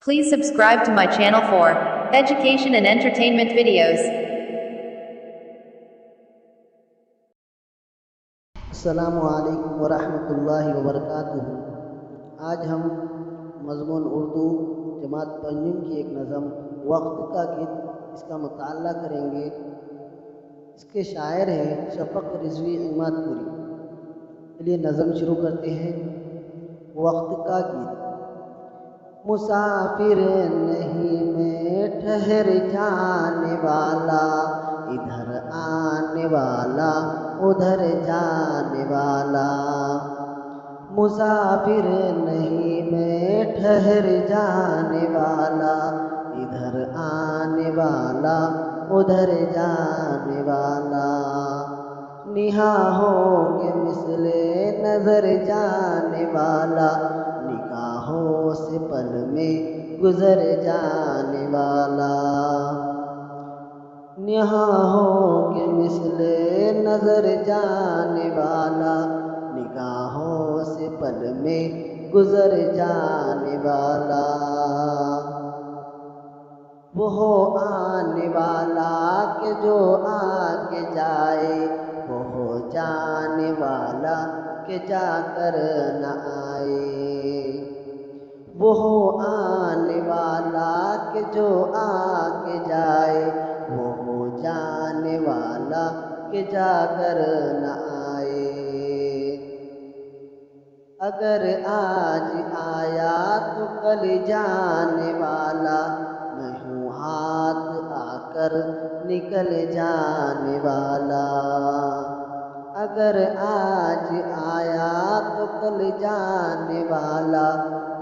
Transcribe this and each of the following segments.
Please subscribe to my channel for education and entertainment videos. السلام علیکم ورحمۃ اللہ وبرکاتہ۔ آج ہم مضمون اردو جماعت پنجم کی ایک نظم وقت کا گیت اس کا مطالعہ کریں گے۔ اس کے شاعر ہیں شفق رضوی عماد پوری۔ چلیے نظم شروع کرتے ہیں۔ وقت کا گیت۔ مسافر نہیں میں ٹھہر جانے والا، ادھر آنے والا ادھر جانے والا۔ مسافر نہیں میں ٹھہر جانے والا، ادھر آنے والا ادھر جانے والا۔ نہاحوں کے مثل نظر جانے والا، نگاہوں سے پل میں گزر جانے والا۔ نہاحوں کے مثل نظر جانے والا، نگاہوں سے پل میں گزر جانے والا۔ وہ آنے والا کہ جو آ کے جائے، وہ جانے والا کہ جا کر نہ آئے۔ وہ آنے والا کہ جو آ کے جائے، وہ جانے والا کہ جا کر نہ آئے۔ اگر آج آیا تو کل جانے والا، میں ہوں ہاتھ آ کر نکل جانے والا۔ اگر آج آیا تو کل جانے والا،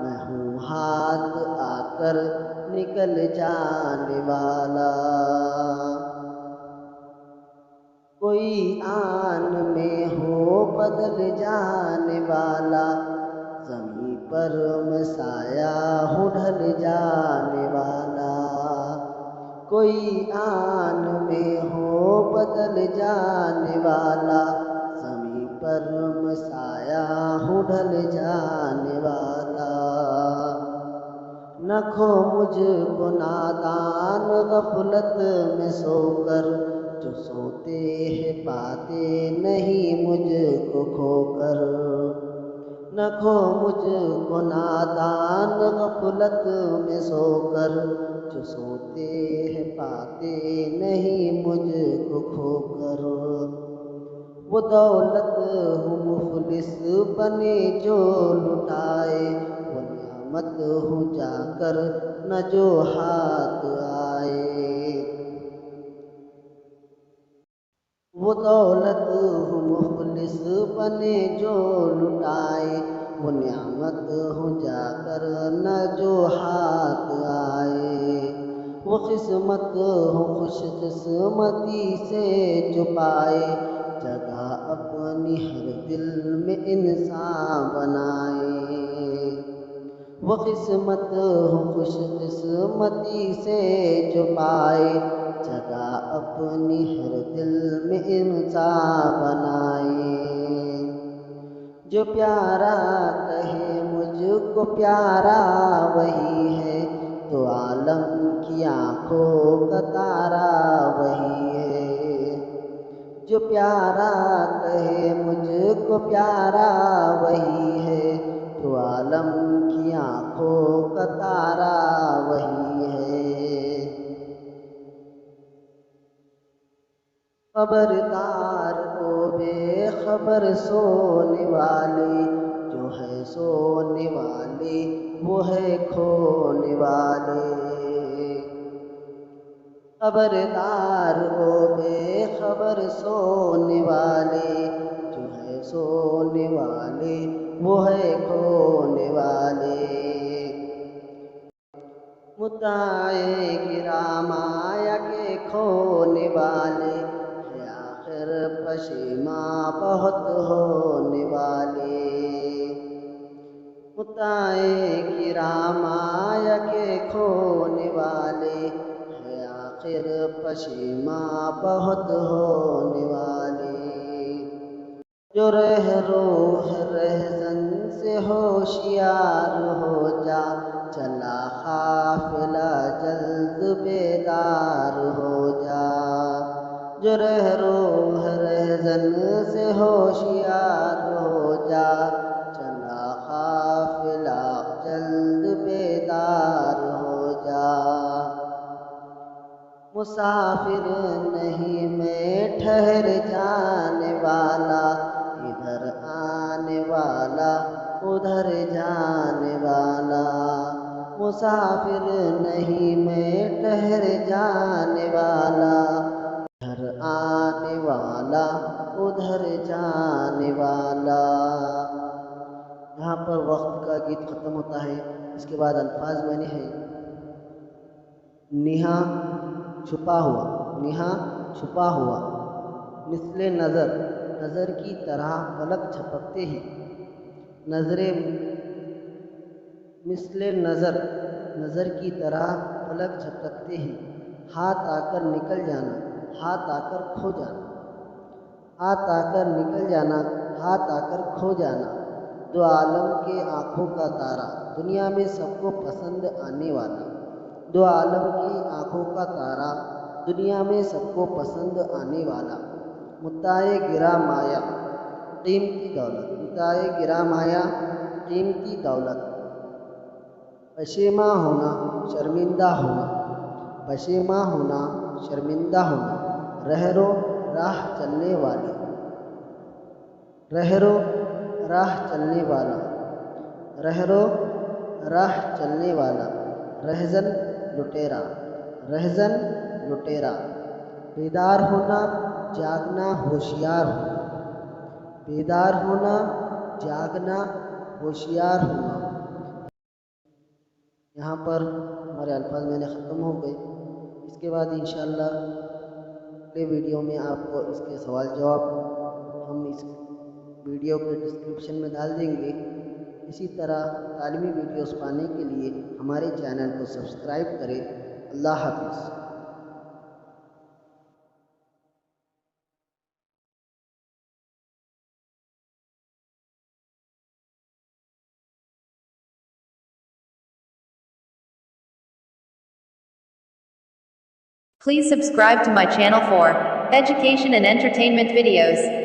میں ہوں ہاتھ آ کر نکل جانے والا۔ کوئی آن میں ہو بدل جانے والا، زمیں پر میں سایہ ہوں ڈھل جانے والا۔ کوئی آن میں ہو بدل جانے والا، زمیں پر میں سایہ ہوں ڈھل جانے والا۔ نہ کھو مجھ کو نادان غفلت میں سو کر، جو سوتے ہیں پاتے نہیں مجھ کو کھو کر۔ نہ کھو مجھ کو نادان غفلت میں سو کر، جو سوتے ہیں پاتے نہیں مجھ کو کھو کر۔ وہ دولت ہوں مفلس بنے جو لٹائے، وہ نعمت ہوں جا کر نہ جو ہاتھ آئے۔ وہ دولت ہوں مفلس بنے جو لٹائے، وہ نعمت ہوں جا کر نہ جو ہاتھ آئے۔ وہ قسمت ہوں خوش قسمتی سے جو پائے، جگہ اپنی ہر دل میں انسان بنائے۔ وہ قسمت ہوں خوش قسمتی سے جو پائے، جگہ اپنی ہر دل میں انسان بنائے۔ جو پیارا کہے مجھ کو پیارا وہی ہے، تو عالم کی آنکھوں کا تارا وہی ہے۔ جو پیارا کہے مجھ کو پیارا وہی ہے، تو عالم کی آنکھوں کا تارا وہی ہے۔ خبردار او بے خبر سونے والے، جو ہے سونے والے وہ ہے کھونے والے۔ خبردار او بے خبر سونے والے، جو ہے سونے والے وہ ہے کھونے والے۔ متاع کرام آیا کہ کھونے والے، ہے آخر پشیماں بہت ہونے والے۔ متاع کرام آیا کہ کھونے والے، ہے آخر پشیماں بہت ہونے والے۔ جو رہ روح رہزن سے ہوشیار ہو جا، چلا قافلہ جلد بیدار ہو جا، جو رہزن سے ہوشیار ہو جا، چلا قافلہ جلد بیدار ہو جا۔ مسافر نہیں میں ٹھہر جانے والا، ادھر آنے والا ادھر جانے والا، مسافر نہیں میں ٹھہر جانے والا، ادھر آنے والا ادھر جانے والا۔ یہاں پر وقت کا گیت ختم ہوتا ہے۔ اس کے بعد الفاظ میں نے ہے نہاں چھپا ہوا، نہاں چھپا ہوا، مثل نظر، نظر کی طرح پلک جھپکتے ہی، نظریں مثل نظر، نظر کی طرح پلک جھپکتے ہی، ہاتھ آ کر نکل جانا، ہاتھ آ کر کھو جانا، ہاتھ آ کر نکل جانا، ہاتھ آ کر کھو جانا، دو عالم کے آنکھوں کا تارا، دنیا میں سب کو پسند آنے والا، دو عالم کی آنکھوں کا تارا، دنیا میں سب کو پسند آنے والا، متاع گراں مایا، قیمتی دولت، متاع گراں مایا، قیمتی دولت، پشیماں ہونا، شرمندہ ہونا، پشیماں ہونا، شرمندہ ہونا، رہرو راہ چلنے والے، رہرو راہ چلنے والا، رہرو راہ چلنے والا، رہزن لٹیرا، رہزن لٹیرا، بیدار ہونا، جاگنا، ہوشیار ہونا، بیدار ہونا، جاگنا، ہوشیار ہونا۔ یہاں پر ہمارے الفاظ میں نے ختم ہو گئے۔ اس کے بعد انشاءاللہ اگلے ویڈیو میں آپ کو اس کے سوال جواب ہم اس ویڈیو کے ڈسکرپشن میں ڈال دیں گے۔ اسی طرح تعلیمی ویڈیوز پانے کے لیے ہمارے چینل کو سبسکرائب کریں۔ اللہ حافظ۔ Please subscribe to my channel for education and entertainment videos.